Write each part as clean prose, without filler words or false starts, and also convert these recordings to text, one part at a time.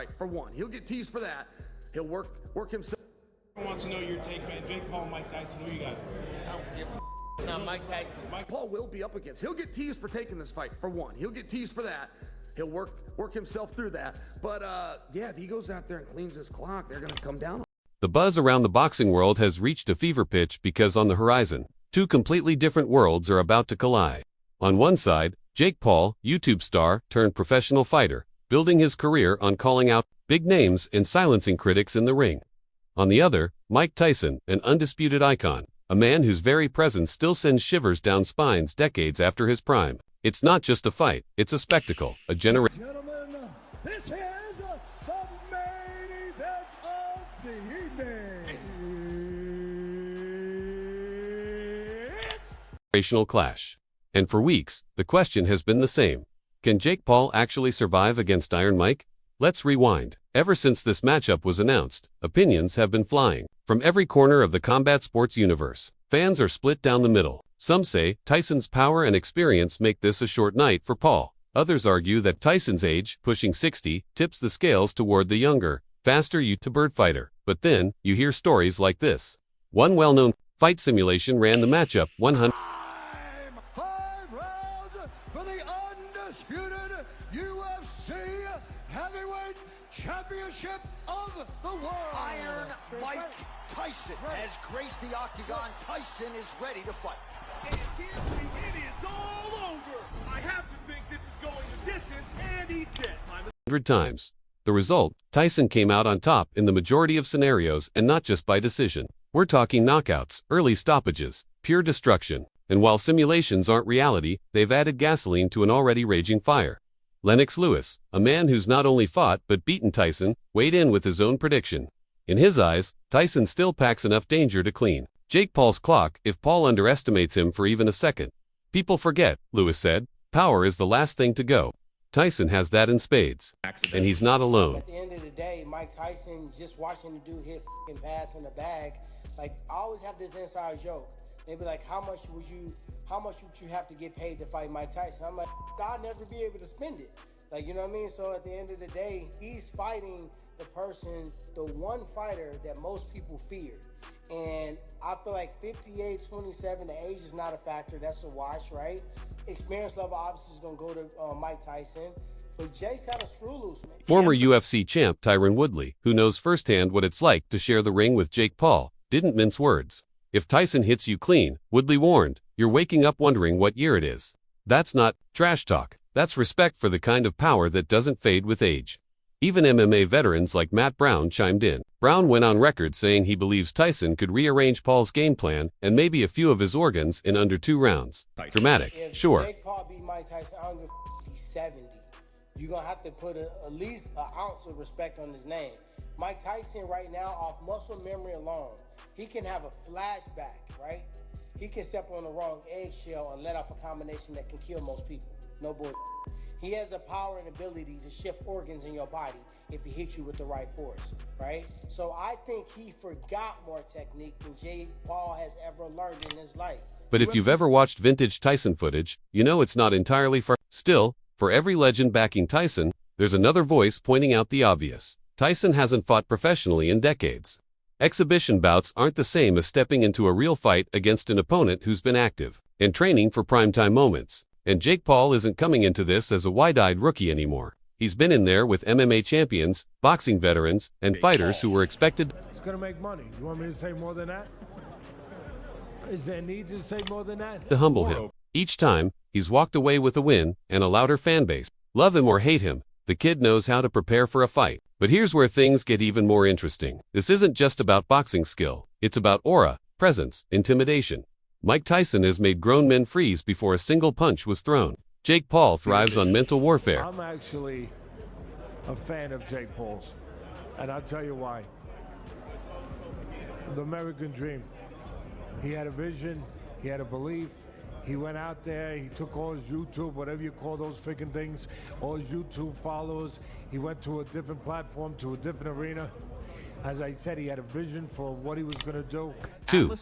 fight, for one. He'll get teased for that. He'll work himself. Everyone wants to know your take, man. Jake Paul, Mike Tyson, who you got? I don't give a now, Mike Tyson. Paul will be up against. He'll get teased for taking this fight, for one. He'll get teased for that. He'll work himself through that. But, yeah, if he goes out there and cleans his clock, they're going to come down. The buzz around the boxing world has reached a fever pitch because on the horizon, two completely different worlds are about to collide. On one side, Jake Paul, YouTube star turned professional fighter, building his career on calling out big names and silencing critics in the ring. On the other, Mike Tyson, an undisputed icon, a man whose very presence still sends shivers down spines decades after his prime. It's not just a fight, it's a spectacle, a generation. Gentlemen, this is the main event of the evening. Clash. And for weeks, the question has been the same. Can Jake Paul actually survive against Iron Mike? Let's rewind. Ever since this matchup was announced, opinions have been flying. From every corner of the combat sports universe, fans are split down the middle. Some say Tyson's power and experience make this a short night for Paul. Others argue that Tyson's age, pushing 60, tips the scales toward the younger, faster bird fighter. But then, you hear stories like this. One well-known fight simulation ran the matchup 100. 5 rounds for the undisputed UFC Heavyweight Championship of the world. Iron Mike Tyson has graced the octagon. Tyson is ready to fight. And it is all over. I have to think this is going the distance, and he's dead. 100 times. The result, Tyson came out on top in the majority of scenarios and not just by decision. We're talking knockouts, early stoppages, pure destruction. And while simulations aren't reality, they've added gasoline to an already raging fire. Lennox Lewis, a man who's not only fought but beaten Tyson, weighed in with his own prediction. In his eyes, Tyson still packs enough danger to clean Jake Paul's clock if Paul underestimates him for even a second. People forget, Lewis said, power is the last thing to go. Tyson has that in spades. And he's not alone. At the end of the day, Mike Tyson, just watching the dude hit f***ing pass in the bag, like, I always have this inside joke. They'd be like, how much would you have to get paid to fight Mike Tyson? I'm like, I'd never be able to spend it. Like, you know what I mean? So at the end of the day, he's fighting the one fighter that most people feared. And I feel like 58, 27, the age is not a factor. That's a wash, right? Experience level obviously is going to go to Mike Tyson. But Jake's got a screw loose, man. Former UFC champ Tyron Woodley, who knows firsthand what it's like to share the ring with Jake Paul, didn't mince words. If Tyson hits you clean, Woodley warned, you're waking up wondering what year it is. That's not trash talk. That's respect for the kind of power that doesn't fade with age. Even MMA veterans like Matt Brown chimed in. Brown went on record saying he believes Tyson could rearrange Paul's game plan and maybe a few of his organs in under 2 rounds. Dramatic, if sure. Jake Paul beat Mike Tyson, I don't give a he's 70. You're going to have to put at least an ounce of respect on his name. Mike Tyson right now, off muscle memory alone, he can have a flashback, right? He can step on the wrong eggshell and let off a combination that can kill most people. No bull. He has the power and ability to shift organs in your body if he hits you with the right force, right? So I think he forgot more technique than Jake Paul has ever learned in his life. But if you've ever watched vintage Tyson footage, you know it's not entirely far. Still, for every legend backing Tyson, there's another voice pointing out the obvious. Tyson hasn't fought professionally in decades. Exhibition bouts aren't the same as stepping into a real fight against an opponent who's been active and training for primetime moments. And Jake Paul isn't coming into this as a wide-eyed rookie anymore. He's been in there with MMA champions, boxing veterans, and fighters who were expected. It's going to make money. You want me to say more than that? Is there a need to say more than that? To humble him. Each time, he's walked away with a win and a louder fan base. Love him or hate him, the kid knows how to prepare for a fight. But here's where things get even more interesting. This isn't just about boxing skill. It's about aura, presence, intimidation. Mike Tyson has made grown men freeze before a single punch was thrown. Jake Paul thrives on mental warfare. I'm actually a fan of Jake Paul's, and I'll tell you why. The American dream. He had a vision, he had a belief. He went out there, he took all his YouTube, whatever you call those freaking things, all his YouTube followers. He went to a different platform, to a different arena. As I said, he had a vision for what he was going to do.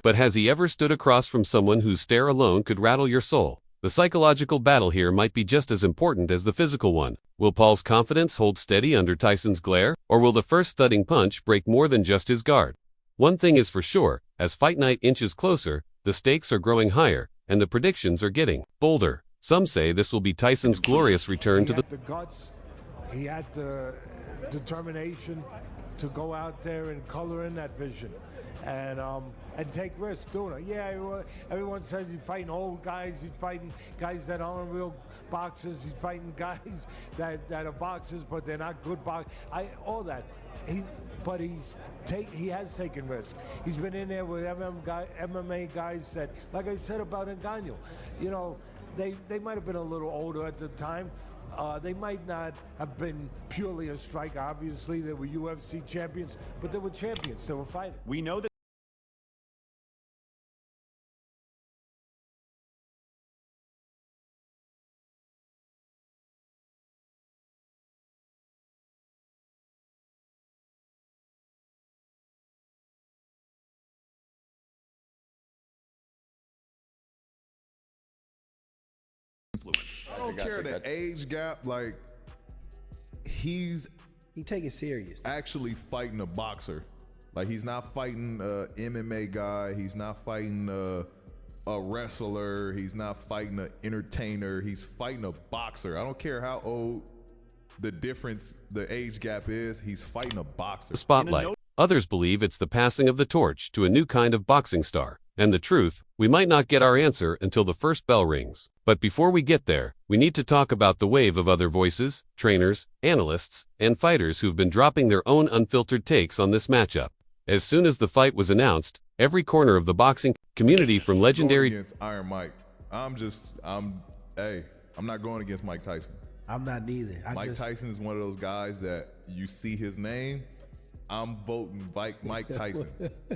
But has he ever stood across from someone whose stare alone could rattle your soul? The psychological battle here might be just as important as the physical one. Will Paul's confidence hold steady under Tyson's glare, or will the first thudding punch break more than just his guard? One thing is for sure, as fight night inches closer, the stakes are growing higher, and the predictions are getting bolder. Some say this will be Tyson's glorious return to the guts, he had the determination to go out there and color in that vision and take risks doing it. Yeah, everyone says he's fighting old guys, he's fighting guys that aren't real boxers, he's fighting guys that are boxers but they're not good boxers. All that. He has taken risks. He's been in there with MMA guys that, like I said about Ngannou, you know, they might have been a little older at the time. They might not have been purely a striker. Obviously, they were UFC champions, but they were champions. They were fighters. We know that I don't care the age gap. Like, he take it serious. Actually fighting a boxer. Like, he's not fighting a MMA guy. He's not fighting a wrestler. He's not fighting an entertainer. He's fighting a boxer. I don't care how old the age gap is. He's fighting a boxer. The spotlight. Others believe it's the passing of the torch to a new kind of boxing star. And the truth, we might not get our answer until the first bell rings. But before we get there, we need to talk about the wave of other voices, trainers, analysts, and fighters who've been dropping their own unfiltered takes on this matchup. As soon as the fight was announced, every corner of the boxing community from legendary against Iron Mike. I'm not going against Mike Tyson. I'm not neither. Mike Tyson is one of those guys that you see his name, I'm voting Mike Tyson.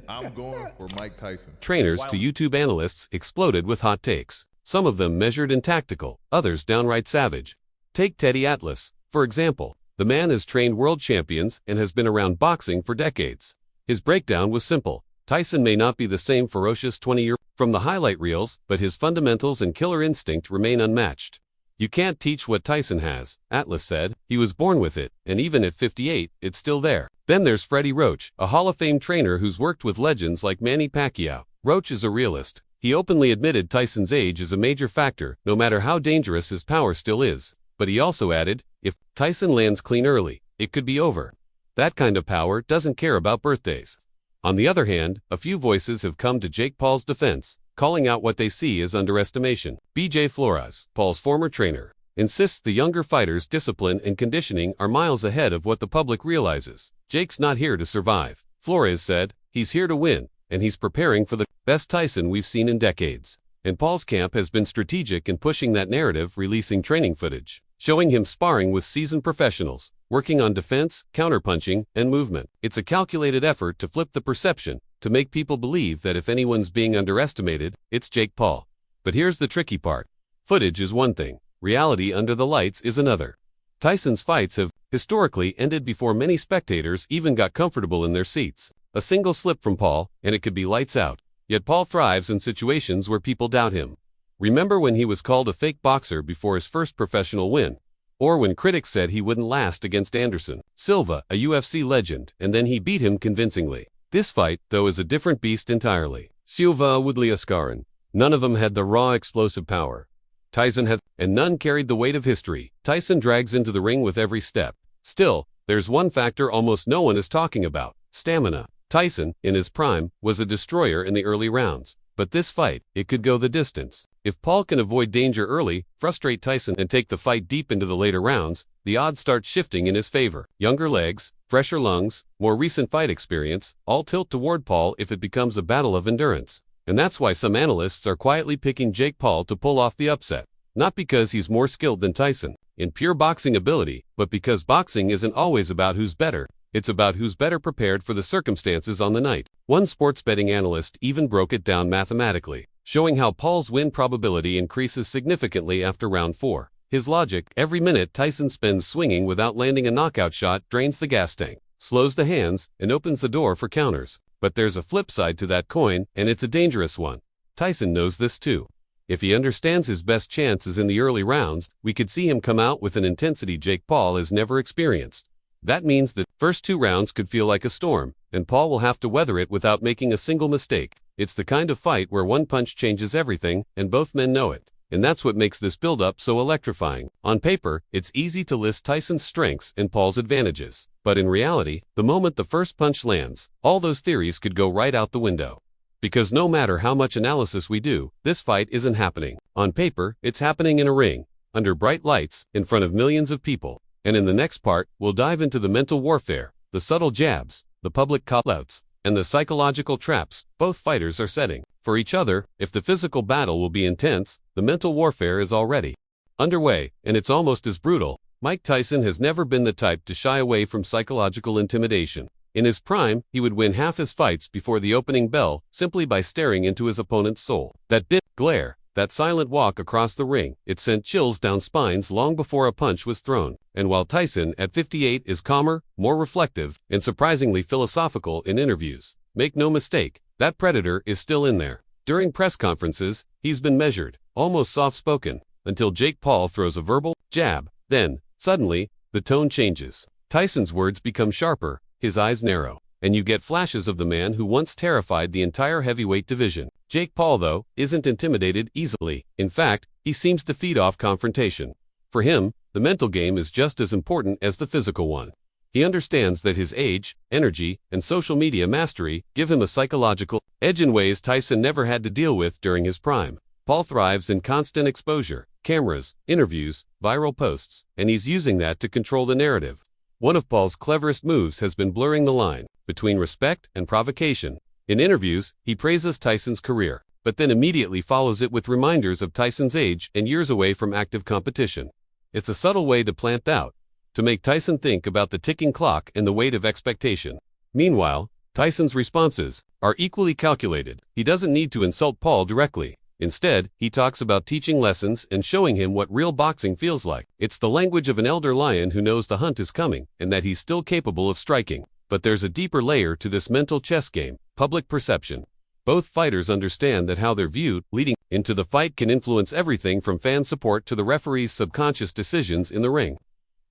I'm going for Mike Tyson. Trainers to YouTube analysts exploded with hot takes. Some of them measured and tactical, others downright savage. Take Teddy Atlas, for example. The man has trained world champions and has been around boxing for decades. His breakdown was simple. Tyson may not be the same ferocious 20-year from the highlight reels, but his fundamentals and killer instinct remain unmatched. You can't teach what Tyson has, Atlas said. He was born with it, and even at 58, it's still there. Then there's Freddie Roach, a Hall of Fame trainer who's worked with legends like Manny Pacquiao. Roach is a realist. He openly admitted Tyson's age is a major factor, no matter how dangerous his power still is. But he also added, if Tyson lands clean early, it could be over. That kind of power doesn't care about birthdays. On the other hand, a few voices have come to Jake Paul's defense, calling out what they see as underestimation. BJ Flores, Paul's former trainer, insists the younger fighter's discipline and conditioning are miles ahead of what the public realizes. Jake's not here to survive. Flores said, he's here to win, and he's preparing for the best Tyson we've seen in decades. And Paul's camp has been strategic in pushing that narrative, releasing training footage, showing him sparring with seasoned professionals, working on defense, counterpunching, and movement. It's a calculated effort to flip the perception, to make people believe that if anyone's being underestimated, it's Jake Paul. But here's the tricky part. Footage is one thing. Reality under the lights is another. Tyson's fights have, historically, ended before many spectators even got comfortable in their seats. A single slip from Paul, and it could be lights out. Yet Paul thrives in situations where people doubt him. Remember when he was called a fake boxer before his first professional win? Or when critics said he wouldn't last against Anderson Silva, a UFC legend, and then he beat him convincingly. This fight, though, is a different beast entirely. Silva would Askaran. None of them had the raw explosive power Tyson had, and none carried the weight of history Tyson drags into the ring with every step. Still, there's one factor almost no one is talking about: stamina. Tyson, in his prime, was a destroyer in the early rounds. But this fight, it could go the distance. If Paul can avoid danger early, frustrate Tyson, and take the fight deep into the later rounds, the odds start shifting in his favor. Younger legs, fresher lungs, more recent fight experience, all tilt toward Paul if it becomes a battle of endurance. And that's why some analysts are quietly picking Jake Paul to pull off the upset. Not because he's more skilled than Tyson in pure boxing ability, but because boxing isn't always about who's better. It's about who's better prepared for the circumstances on the night. One sports betting analyst even broke it down mathematically, showing how Paul's win probability increases significantly after round 4. His logic: every minute Tyson spends swinging without landing a knockout shot drains the gas tank, slows the hands, and opens the door for counters. But there's a flip side to that coin, and it's a dangerous one. Tyson knows this too. If he understands his best chance is in the early rounds, we could see him come out with an intensity Jake Paul has never experienced. That means that first 2 rounds could feel like a storm, and Paul will have to weather it without making a single mistake. It's the kind of fight where one punch changes everything, and both men know it. And that's what makes this build-up so electrifying. On paper, it's easy to list Tyson's strengths and Paul's advantages. But in reality, the moment the first punch lands, all those theories could go right out the window. Because no matter how much analysis we do, this fight isn't happening. On paper, it's happening in a ring, under bright lights, in front of millions of people. And in the next part, we'll dive into the mental warfare, the subtle jabs, the public call-outs, and the psychological traps both fighters are setting for each other. If the physical battle will be intense, the mental warfare is already underway, and it's almost as brutal. Mike Tyson has never been the type to shy away from psychological intimidation. In his prime, he would win half his fights before the opening bell simply by staring into his opponent's soul. That dim glare, that silent walk across the ring, it sent chills down spines long before a punch was thrown. And while Tyson, at 58, is calmer, more reflective, and surprisingly philosophical in interviews, make no mistake, that predator is still in there. During press conferences, he's been measured, almost soft-spoken, until Jake Paul throws a verbal jab. Then, suddenly, the tone changes. Tyson's words become sharper, his eyes narrow, and you get flashes of the man who once terrified the entire heavyweight division. Jake Paul, though, isn't intimidated easily. In fact, he seems to feed off confrontation. For him, the mental game is just as important as the physical one. He understands that his age, energy, and social media mastery give him a psychological edge in ways Tyson never had to deal with during his prime. Paul thrives in constant exposure, cameras, interviews, viral posts, and he's using that to control the narrative. One of Paul's cleverest moves has been blurring the line between respect and provocation. In interviews, he praises Tyson's career, but then immediately follows it with reminders of Tyson's age and years away from active competition. It's a subtle way to plant doubt, to make Tyson think about the ticking clock and the weight of expectation. Meanwhile, Tyson's responses are equally calculated. He doesn't need to insult Paul directly. Instead, he talks about teaching lessons and showing him what real boxing feels like. It's the language of an elder lion who knows the hunt is coming and that he's still capable of striking. But there's a deeper layer to this mental chess game: public perception. Both fighters understand that how they're viewed leading into the fight can influence everything from fan support to the referee's subconscious decisions in the ring.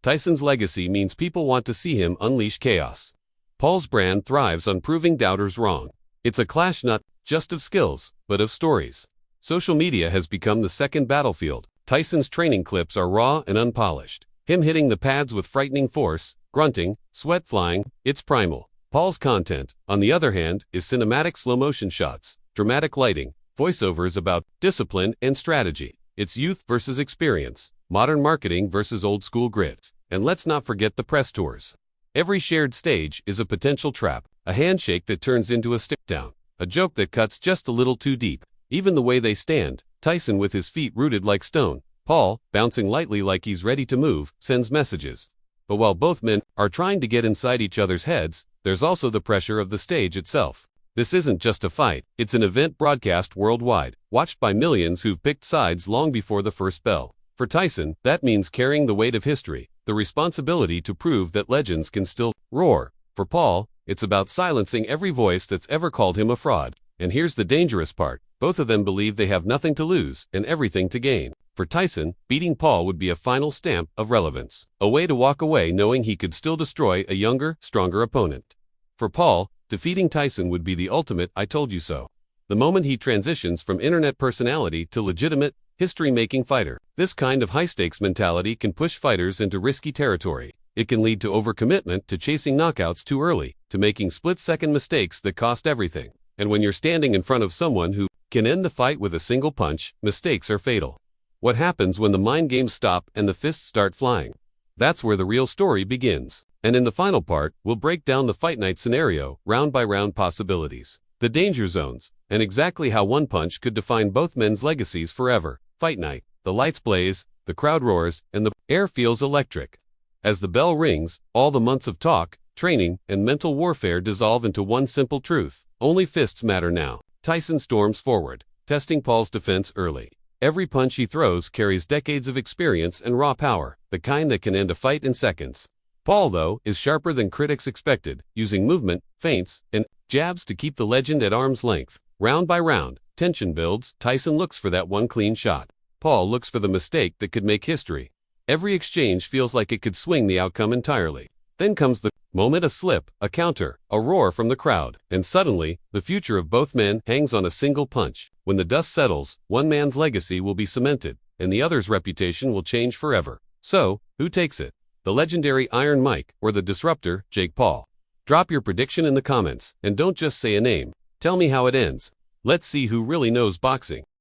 Tyson's legacy means people want to see him unleash chaos. Paul's brand thrives on proving doubters wrong. It's a clash not just of skills, but of stories. Social media has become the second battlefield. Tyson's training clips are raw and unpolished. Him hitting the pads with frightening force, grunting, sweat flying, it's primal. Paul's content, on the other hand, is cinematic slow-motion shots, dramatic lighting, voiceovers about discipline and strategy. It's youth versus experience, modern marketing versus old-school grit. And let's not forget the press tours. Every shared stage is a potential trap, a handshake that turns into a stick-down, a joke that cuts just a little too deep. Even the way they stand, Tyson with his feet rooted like stone, Paul, bouncing lightly like he's ready to move, sends messages. But while both men are trying to get inside each other's heads, there's also the pressure of the stage itself. This isn't just a fight, it's an event broadcast worldwide, watched by millions who've picked sides long before the first bell. For Tyson, that means carrying the weight of history, the responsibility to prove that legends can still roar. For Paul, it's about silencing every voice that's ever called him a fraud. And here's the dangerous part. Both of them believe they have nothing to lose and everything to gain. For Tyson, beating Paul would be a final stamp of relevance, a way to walk away knowing he could still destroy a younger, stronger opponent. For Paul, defeating Tyson would be the ultimate "I told you so." The moment he transitions from internet personality to legitimate, history-making fighter. This kind of high-stakes mentality can push fighters into risky territory. It can lead to overcommitment, to chasing knockouts too early, to making split-second mistakes that cost everything. And when you're standing in front of someone who can end the fight with a single punch, mistakes are fatal. What happens when the mind games stop and the fists start flying? That's where the real story begins. And in the final part, we'll break down the fight night scenario, round by round possibilities, the danger zones, and exactly how one punch could define both men's legacies forever. Fight night. The lights blaze, the crowd roars, and the air feels electric. As the bell rings, all the months of talk, training, and mental warfare dissolve into one simple truth. Only fists matter now. Tyson storms forward, testing Paul's defense early. Every punch he throws carries decades of experience and raw power, the kind that can end a fight in seconds. Paul, though, is sharper than critics expected, using movement, feints, and jabs to keep the legend at arm's length. Round by round, Tension builds. Tyson looks for that one clean shot. Paul looks for the mistake that could make history. Every exchange feels like it could swing the outcome entirely. Then comes the moment, a slip, a counter, a roar from the crowd, and suddenly, the future of both men hangs on a single punch. When the dust settles, one man's legacy will be cemented, and the other's reputation will change forever. So, who takes it? The legendary Iron Mike, or the disruptor, Jake Paul? Drop your prediction in the comments, and don't just say a name. Tell me how it ends. Let's see who really knows boxing.